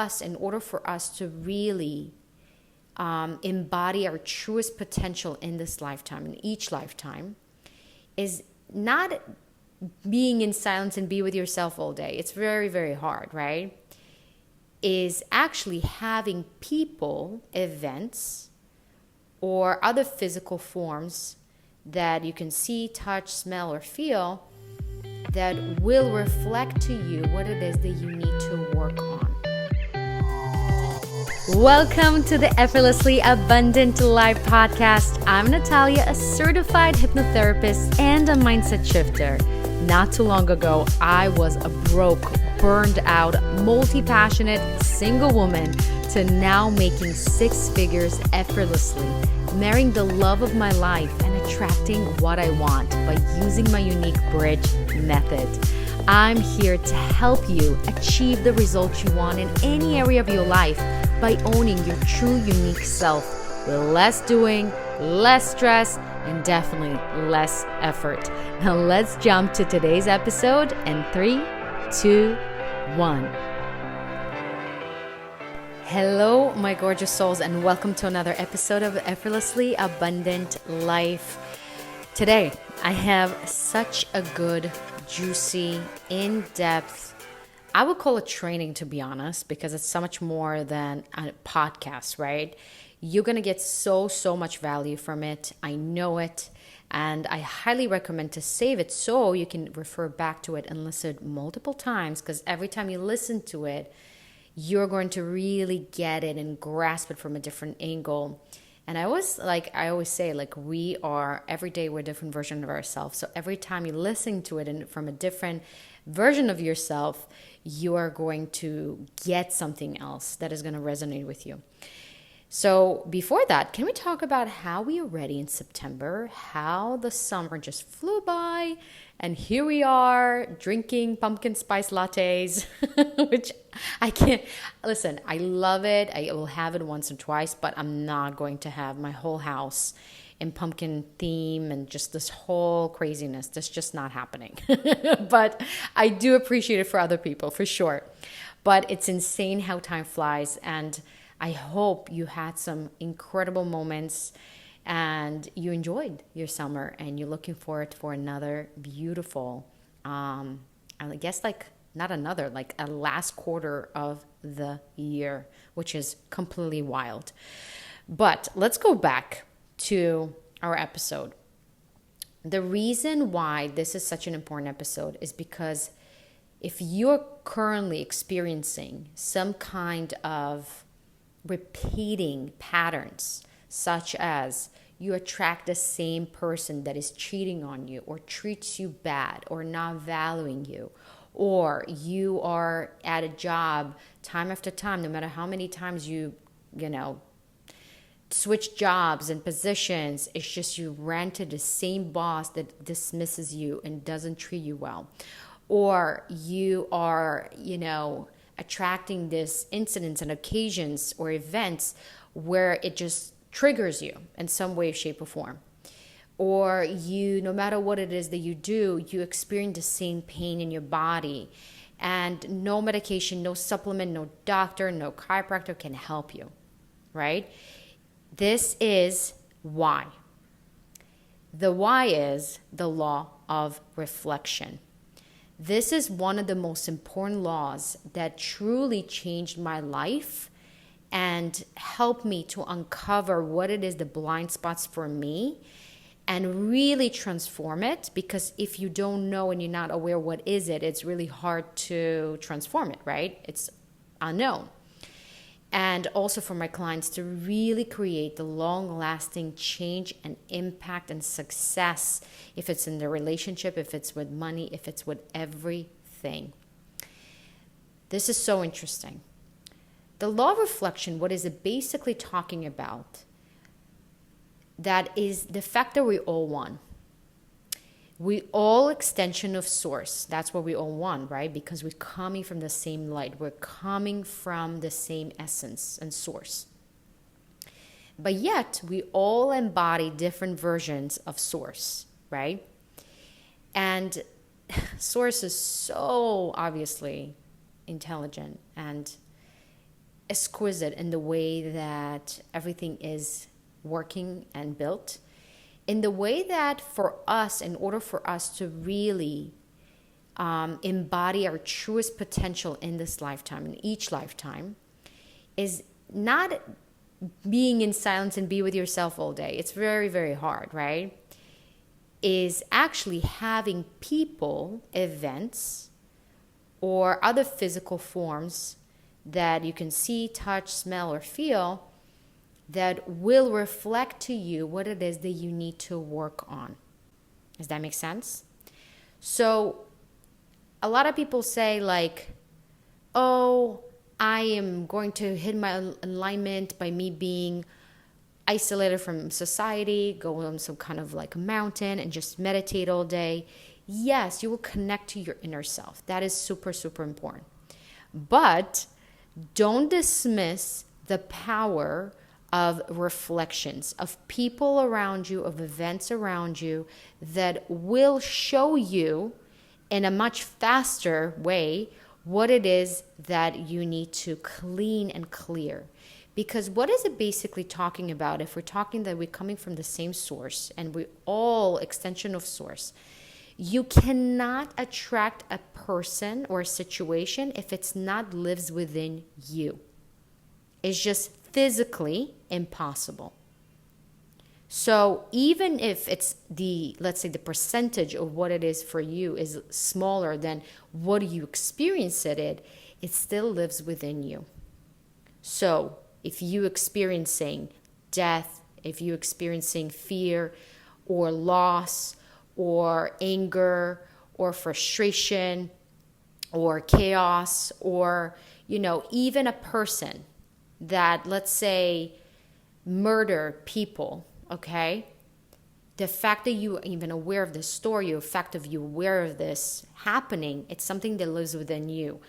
in order for us to really embody our truest potential in this lifetime, in each lifetime, is not being in silence and be with yourself all day. It's very, very hard, right? Is actually having people, events, or other physical forms that you can see, touch, smell, or feel that will reflect to you what it is that you need to work on. Welcome to the Effortlessly Abundant Life podcast. I'm Natalia, a certified hypnotherapist and a mindset shifter. Not too long ago, I was a broke, burned out, multi-passionate, single woman to now making six figures effortlessly, marrying the love of my life and attracting what I want by using my unique bridge method. I'm here to help you achieve the results you want in any area of your life by owning your true unique self with less doing, less stress, and definitely less effort. Now let's jump to today's episode in 3, 2, 1. Hello, my gorgeous souls, and welcome to another episode of Effortlessly Abundant Life. Today, I have such a good, juicy, in-depth, I would call it training, to be honest, because it's so much more than a podcast, right? You're going to get so much value from it. I know it. And I highly recommend to save it so you can refer back to it and listen multiple times, because every time you listen to it, you're going to really get it and grasp it from a different angle. And I always say, we are, every day we're a different version of ourselves. So every time you listen to it and from a different version of yourself, you are going to get something else that is going to resonate with you. So before that, can we talk about how we are ready in September, how the summer just flew by, and here we are drinking pumpkin spice lattes, which I can't, listen, I love it. I will have it once or twice, but I'm not going to have my whole house in pumpkin theme and just this whole craziness. That's just not happening. But I do appreciate it for other people, for sure. But it's insane how time flies, and I hope you had some incredible moments and you enjoyed your summer and you're looking forward for another beautiful, I guess not another, like a last quarter of the year, which is completely wild. But let's go back to our episode. The reason why this is such an important episode is because if you're currently experiencing some kind of repeating patterns, such as you attract the same person that is cheating on you or treats you bad or not valuing you, or you are at a job time after time, no matter how many times you switch jobs and positions, it's just you ran to the same boss that dismisses you and doesn't treat you well, or you are, attracting these incidents and occasions or events where it just triggers you in some way, shape, or form. Or you, no matter what it is that you do, you experience the same pain in your body, and no medication, no supplement, no doctor, no chiropractor can help you, right? This is why. The why is the law of reflection. This is one of the most important laws that truly changed my life and helped me to uncover what it is, the blind spots for me, and really transform it. Because if you don't know and you're not aware what is it, it's really hard to transform it, right? It's unknown. And also for my clients to really create the long-lasting change and impact and success, if it's in the relationship, if it's with money, if it's with everything. This is so interesting. The law of reflection, what is it basically talking about? That is the fact that we all one. We all extension of source. That's what we all want, right? Because we're coming from the same light. We're coming from the same essence and source. But yet, we all embody different versions of source, right? And source is so obviously intelligent and exquisite in the way that everything is working and built, in the way that for us, in order for us to really embody our truest potential in this lifetime, in each lifetime, is not being in silence and be with yourself all day. It's very, very hard, right? Is actually having people, events, or other physical forms that you can see, touch, smell, or feel that will reflect to you what it is that you need to work on. Does that make sense? So a lot of people say like, oh, I am going to hit my alignment by me being isolated from society, go on some kind of like a mountain and just meditate all day. Yes, you will connect to your inner self. That is super, super important. But don't dismiss the power of reflections, of people around you, of events around you that will show you in a much faster way what it is that you need to clean and clear. Because what is it basically talking about? If we're talking that we're coming from the same source and we're all extension of source, you cannot attract a person or a situation if it's not lives within you. It's just physically impossible. So even if it's let's say the percentage of what it is for you is smaller than what you experience it still lives within you. So if you experiencing death, if you experiencing fear or loss or anger or frustration or chaos, or, even a person that, let's say, murder people, okay? The fact that you are even aware of this story, the fact of you aware of this happening, it's something that lives within you.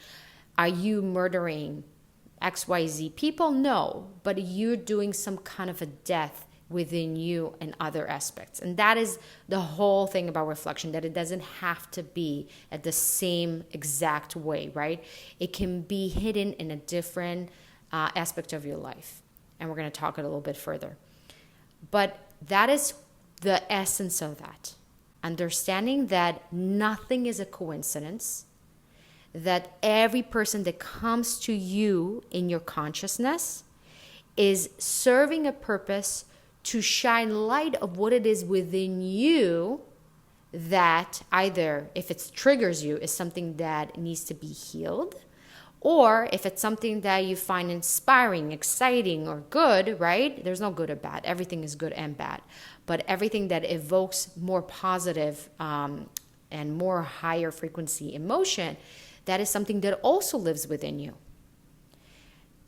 Are you murdering XYZ people? No, but you're doing some kind of a death within you and other aspects. And that is the whole thing about reflection, that it doesn't have to be at the same exact way, right? It can be hidden in a different aspect of your life. And we're going to talk it a little bit further. But that is the essence of that. Understanding that nothing is a coincidence, that every person that comes to you in your consciousness is serving a purpose to shine light of what it is within you that either, if it triggers you, is something that needs to be healed, or if it's something that you find inspiring, exciting, or good, right? There's no good or bad. Everything is good and bad. But everything that evokes more positive and more higher frequency emotion, that is something that also lives within you.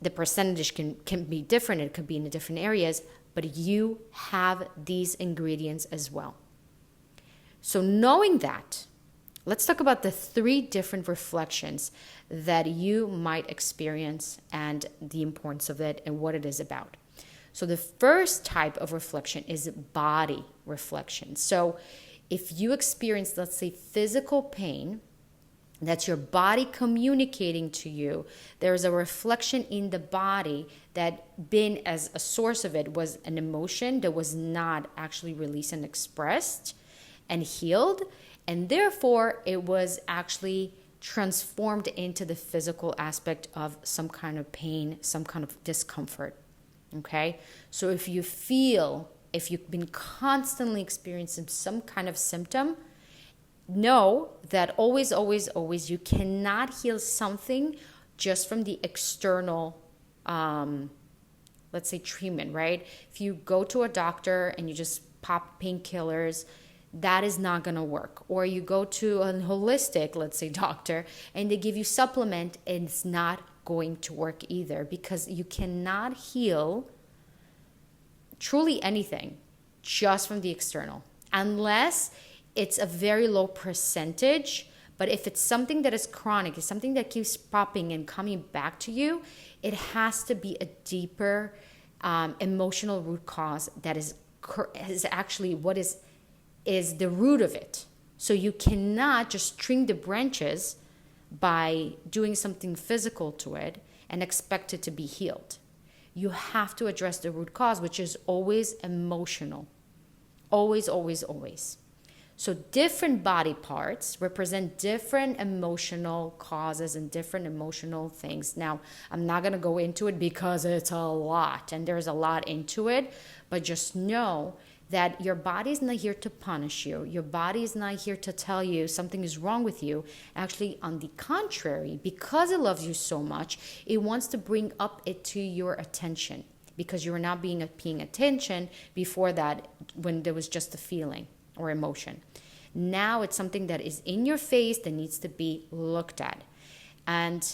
The percentage can be different. It could be in different areas, but you have these ingredients as well. So knowing that, let's talk about the 3 different reflections that you might experience and the importance of it and what it is about. So the first type of reflection is body reflection. So if you experience, let's say, physical pain, that's your body communicating to you. There's a reflection in the body that been as a source of it was an emotion that was not actually released and expressed and healed. And therefore, it was actually transformed into the physical aspect of some kind of pain, some kind of discomfort. Okay? So if you've been constantly experiencing some kind of symptom, know that always, always, always, you cannot heal something just from the external, let's say, treatment, right? If you go to a doctor and you just pop painkillers, that is not going to work. Or you go to a holistic, let's say, doctor, and they give you supplement, and it's not going to work either, because you cannot heal truly anything just from the external, unless it's a very low percentage. But if it's something that is chronic, it's something that keeps popping and coming back to you, it has to be a deeper emotional root cause that is actually what is the root of it. So you cannot just trim the branches by doing something physical to it and expect it to be healed. You have to address the root cause, which is always emotional. Always, always, always. So different body parts represent different emotional causes and different emotional things. Now, I'm not going to go into it because it's a lot and there's a lot into it, but just know that your body's not here to punish you. Your body is not here to tell you something is wrong with you. Actually, on the contrary, because it loves you so much, it wants to bring up it to your attention because you were not paying attention before that when there was just a feeling or emotion. Now it's something that is in your face that needs to be looked at. And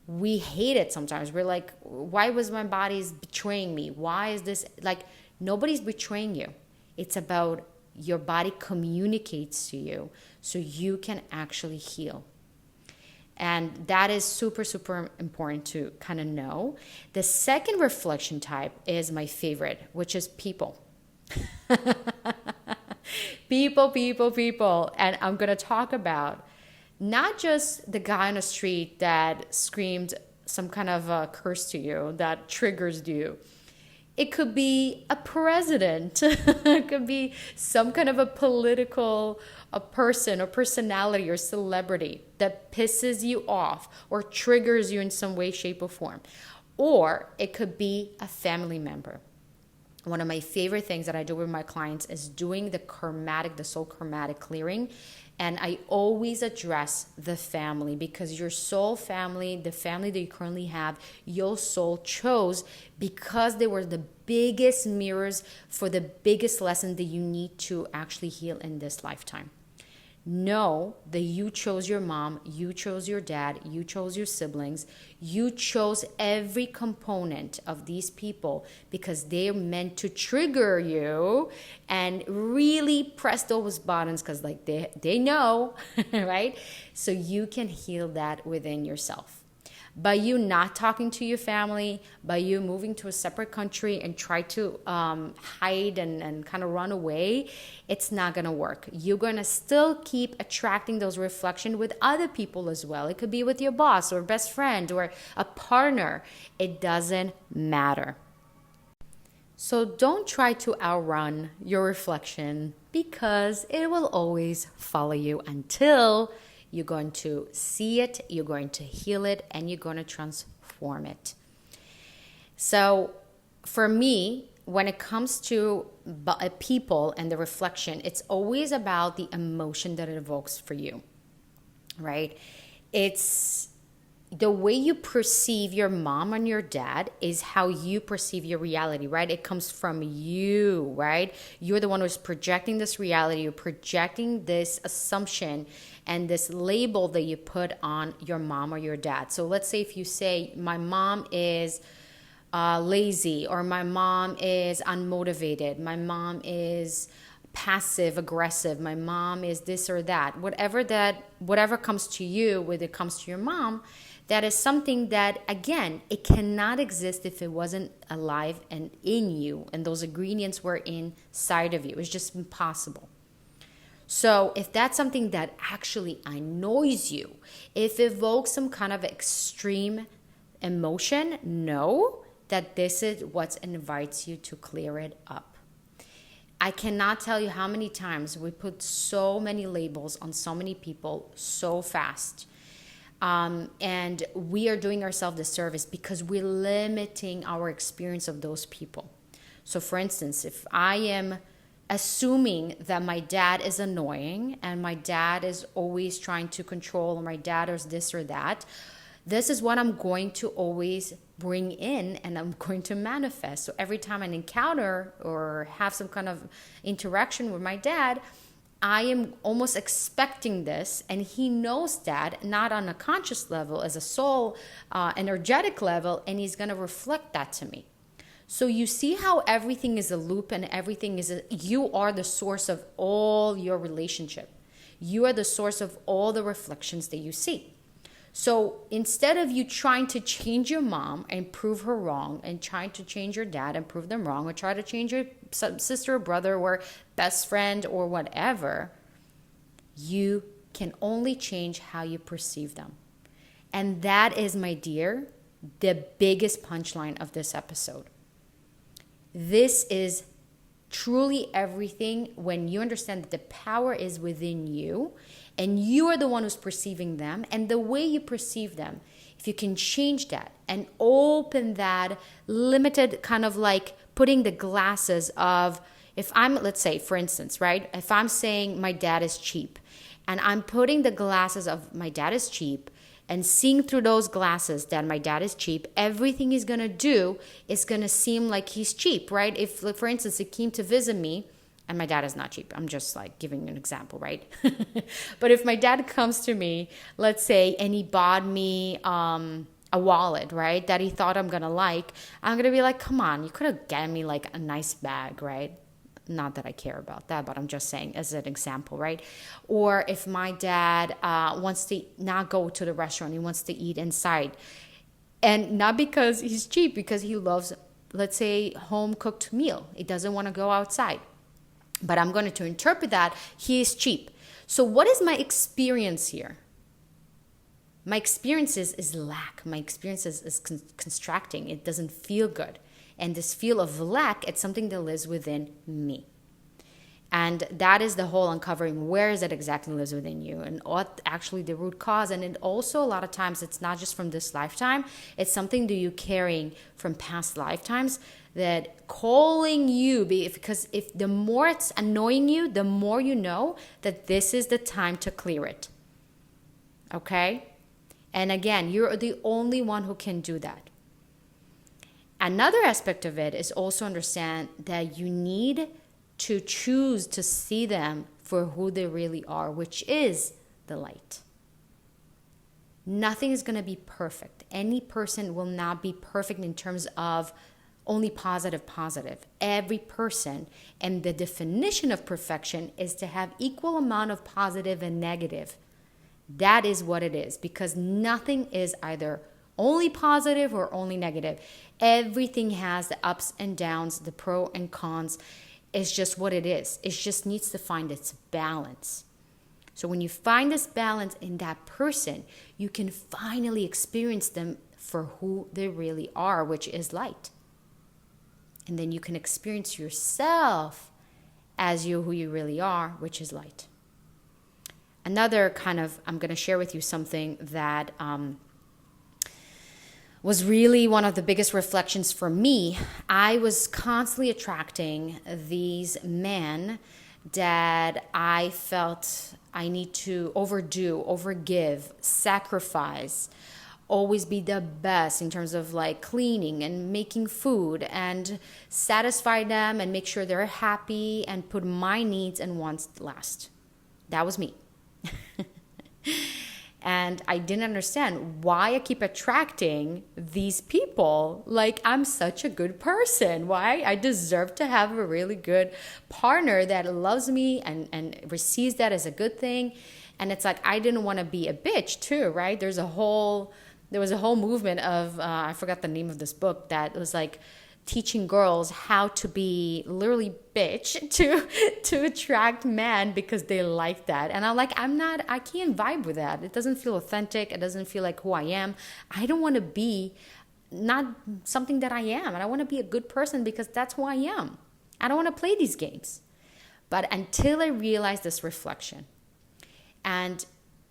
we hate it sometimes. We're like, why was my body betraying me? Why is this? Like, nobody's betraying you. It's about your body communicates to you so you can actually heal. And that is super, super important to kind of know. The second reflection type is my favorite, which is people. People. And I'm going to talk about not just the guy on the street that screamed some kind of a curse to you that triggers you. It could be a president. It could be some kind of a person or personality or celebrity that pisses you off or triggers you in some way, shape, or form. Or it could be a family member. One of my favorite things that I do with my clients is doing the soul chromatic clearing. And I always address the family because your soul family, the family that you currently have, your soul chose because they were the biggest mirrors for the biggest lesson that you need to actually heal in this lifetime. Know that you chose your mom, you chose your dad, you chose your siblings, you chose every component of these people because they're meant to trigger you and really press those buttons because like they know, right? So you can heal that within yourself. By you not talking to your family, by you moving to a separate country and try to hide and kind of run away, it's not going to work. You're going to still keep attracting those reflections with other people as well. It could be with your boss or best friend or a partner. It doesn't matter. So don't try to outrun your reflection because it will always follow you until you're going to see it, you're going to heal it, and you're going to transform it. So for me, when it comes to people and the reflection, it's always about the emotion that it evokes for you, right? It's the way you perceive your mom and your dad is how you perceive your reality, right? It comes from you, right? You're the one who's projecting this reality. You're projecting this assumption and this label that you put on your mom or your dad. So let's say if you say, my mom is lazy, or my mom is unmotivated, my mom is passive aggressive, my mom is this or that, whatever comes to you when it comes to your mom, that is something that, again, it cannot exist if it wasn't alive and in you and those ingredients were inside of you. It's just impossible. So if that's something that actually annoys you, if it evokes some kind of extreme emotion, know that this is what invites you to clear it up. I cannot tell you how many times we put so many labels on so many people so fast. And we are doing ourselves a disservice because we're limiting our experience of those people. So for instance, if I am assuming that my dad is annoying and my dad is always trying to control, or my dad is this or that, this is what I'm going to always bring in and I'm going to manifest. So every time I encounter or have some kind of interaction with my dad, I am almost expecting this, and he knows that, not on a conscious level, as a soul, energetic level, and he's going to reflect that to me. So you see how everything is a loop and everything is you are the source of all your relationship. You are the source of all the reflections that you see. So instead of you trying to change your mom and prove her wrong, and trying to change your dad and prove them wrong, or try to change your sister or brother or best friend or whatever, you can only change how you perceive them. And that is, my dear, the biggest punchline of this episode. This is truly everything when you understand that the power is within you and you are the one who's perceiving them, and the way you perceive them, if you can change that and open that limited kind of like putting the glasses of, if I'm, let's say, for instance, right? If I'm saying my dad is cheap and I'm putting the glasses of my dad is cheap and seeing through those glasses that my dad is cheap, everything he's going to do is going to seem like he's cheap, right? If, like, for instance, he came to visit me and my dad is not cheap. I'm just like giving an example, right? But if my dad comes to me, let's say, and he bought me a wallet, right, that he thought I'm going to like, I'm going to be like, come on, you could have gotten me like a nice bag, right? Not that I care about that, but I'm just saying as an example, right? Or if my dad wants to not go to the restaurant, he wants to eat inside. And not because he's cheap, because he loves, let's say, home cooked meal. He doesn't want to go outside. But I'm going to interpret that he is cheap. So what is my experience here? My experience is lack. My experience is constricting. It doesn't feel good. And this feel of lack, it's something that lives within me. And that is the whole uncovering. Where is it exactly lives within you? And what actually the root cause? And it also, a lot of times, it's not just from this lifetime. It's something that you're carrying from past lifetimes that calling you. Because if the more it's annoying you, the more you know that this is the time to clear it. Okay? And again, you're the only one who can do that. Another aspect of it is also understand that you need to choose to see them for who they really are, which is the light. Nothing is going to be perfect. Any person will not be perfect in terms of only positive. Every person, and the definition of perfection is to have equal amount of positive and negative. That is what it is, because nothing is either only positive or only negative. Everything has the ups and downs, the pro and cons. It's just what it is. It just needs to find its balance. So when you find this balance in that person, you can finally experience them for who they really are, which is light. And then you can experience yourself as you, who you really are, which is light. Another kind of, I'm going to share with you something that was really one of the biggest reflections for me. I was constantly attracting these men that I felt I need to overdo, overgive, sacrifice, always be the best in terms of like cleaning and making food and satisfy them and make sure they're happy and put my needs and wants last. That was me. And I didn't understand why I keep attracting these people. Like, I'm such a good person. Why? I deserve to have a really good partner that loves me and receives that as a good thing. And it's like, I didn't want to be a bitch too, right? There was a whole movement of, I forgot the name of this book, that was like teaching girls how to be literally bitch to attract men because they like that. And I'm like, I can't vibe with that. It doesn't feel authentic. It doesn't feel like who I am. I don't want to be not something that I am. And I want to be a good person because that's who I am. I don't want to play these games. But until I realized this reflection, and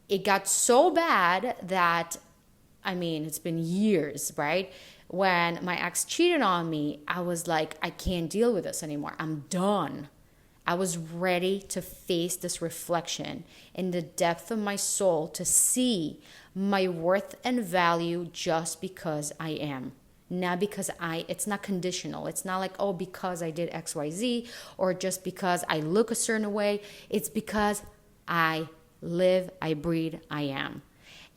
it got so bad that, I mean, it's been years, right? When my ex cheated on me, I was like, I can't deal with this anymore. I'm done. I was ready to face this reflection in the depth of my soul to see my worth and value just because I am. Not because it's not conditional. It's not like, oh, because I did X, Y, Z, or just because I look a certain way. It's because I live, I breathe, I am.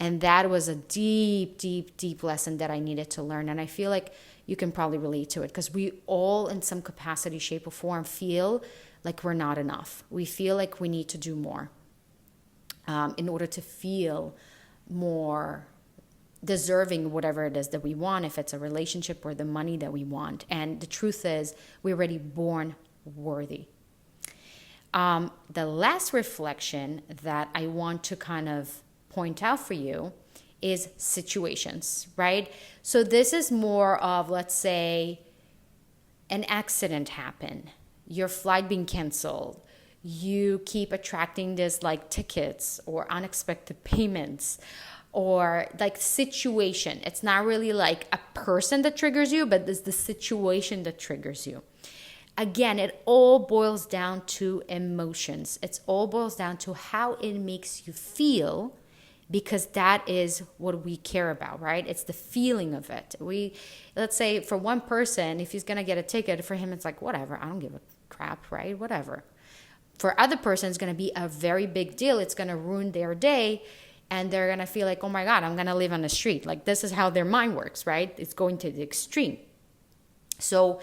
And that was a deep, deep, deep lesson that I needed to learn. And I feel like you can probably relate to it because we all, in some capacity, shape, or form, feel like we're not enough. We feel like we need to do more in order to feel more deserving of whatever it is that we want, if it's a relationship or the money that we want. And the truth is, we're already born worthy. The last reflection that I want to kind of point out for you is situations, right? So this is more of, let's say, an accident happened, your flight being canceled, you keep attracting this like tickets or unexpected payments or like situation. It's not really like a person that triggers you, but it's the situation that triggers you. Again, it all boils down to emotions. It all boils down to how it makes you feel, because that is what we care about, right? It's the feeling of it. Let's say for one person, if he's going to get a ticket, for him it's like, whatever, I don't give a crap, right? Whatever. For other person, it's going to be a very big deal. It's going to ruin their day, and they're going to feel like, oh my God, I'm going to live on the street. Like, this is how their mind works, right? It's going to the extreme. So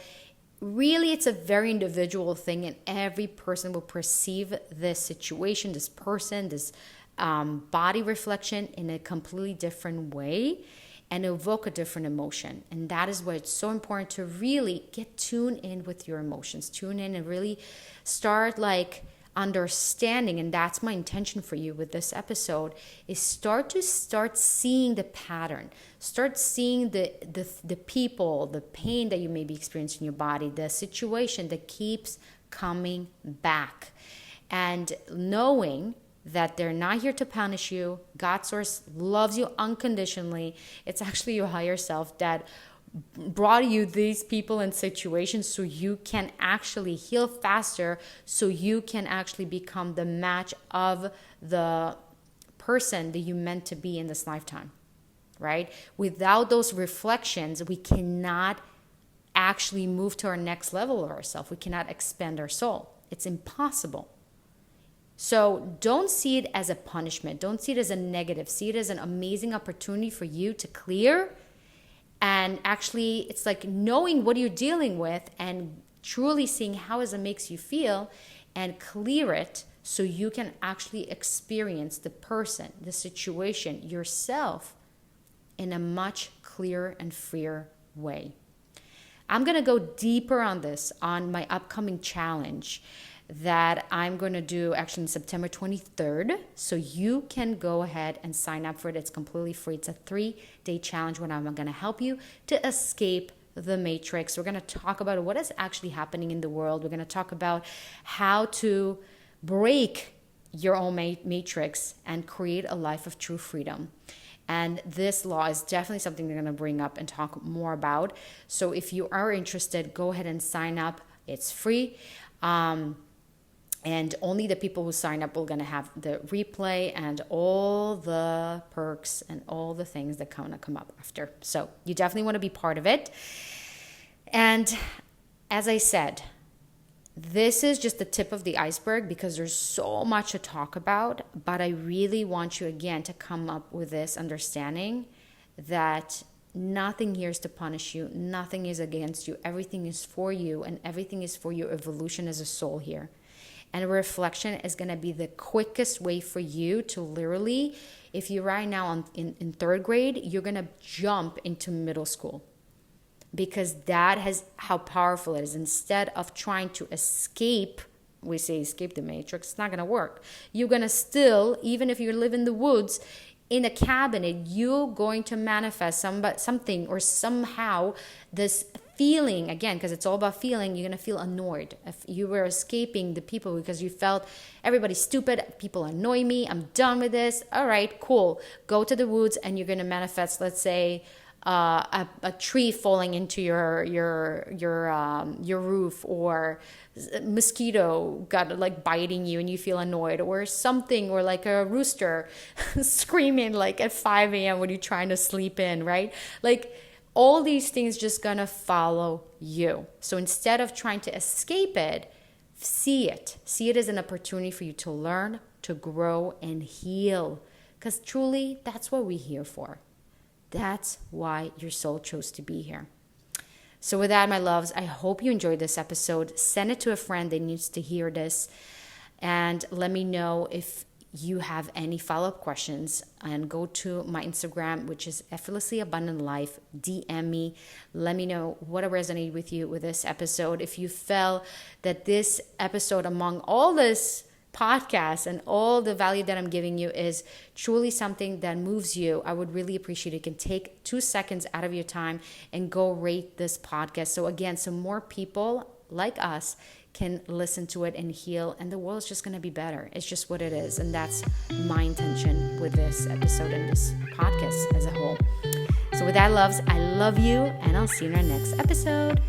really, it's a very individual thing, and every person will perceive this situation, this person, this body reflection in a completely different way and evoke a different emotion. And that is why it's so important to really get tuned in with your emotions, tune in and really start like understanding. And that's my intention for you with this episode, is start seeing the pattern, start seeing the people, the pain that you may be experiencing in your body, the situation that keeps coming back, and knowing that they're not here to punish you. God source loves you unconditionally. It's actually your higher self that brought you these people and situations so you can actually heal faster, so you can actually become the match of the person that you meant to be in this lifetime, right? Without those reflections, we cannot actually move to our next level of ourselves. We cannot expand our soul. It's impossible. So don't see it as a punishment. Don't see it as a negative. See it as an amazing opportunity for you to clear. And actually, it's like knowing what you're dealing with and truly seeing how it makes you feel, and clear it so you can actually experience the person, the situation, yourself in a much clearer and freer way. I'm going to go deeper on this on my upcoming challenge that I'm going to do actually on September 23rd. So you can go ahead and sign up for it. It's completely free. It's a 3-day challenge when I'm going to help you to escape the matrix. We're going to talk about what is actually happening in the world. We're going to talk about how to break your own matrix and create a life of true freedom. And this law is definitely something they're going to bring up and talk more about. So if you are interested, go ahead and sign up. It's free. And only the people who sign up are going to have the replay and all the perks and all the things that kind of come up after. So you definitely want to be part of it. And as I said, this is just the tip of the iceberg because there's so much to talk about. But I really want you, again, to come up with this understanding that nothing here is to punish you. Nothing is against you. Everything is for you, and everything is for your evolution as a soul here. And reflection is going to be the quickest way for you to literally, if you're right now in third grade, you're going to jump into middle school. Because that has how powerful it is. Instead of trying to escape, we say escape the matrix, it's not going to work. You're going to still, even if you live in the woods, in a cabinet, you're going to manifest something or somehow this feeling, again, because it's all about feeling, you're going to feel annoyed. If you were escaping the people because you felt everybody's stupid, people annoy me, I'm done with this. All right, cool. Go to the woods and you're going to manifest, let's say, a tree falling into your roof, or a mosquito got like biting you and you feel annoyed, or something, or like a rooster screaming like at 5 a.m. when you're trying to sleep in, right? Like all these things just gonna follow you. So instead of trying to escape it, see it as an opportunity for you to learn, to grow, and heal. Because truly, that's what we're here for. That's why your soul chose to be here. So with that, my loves, I hope you enjoyed this episode. Send it to a friend that needs to hear this. And let me know if you have any follow-up questions. And go to my Instagram, which is Effortlessly Abundant Life. DM me. Let me know what resonated with you with this episode. If you felt that this episode, among all this podcast and all the value that I'm giving you is truly something that moves you, I would really appreciate it. You can take 2 seconds out of your time and go rate this podcast. So again, some more people like us can listen to it and heal, and the world's just going to be better. It's just what it is. And that's my intention with this episode and this podcast as a whole. So with that, loves, I love you, and I'll see you in our next episode.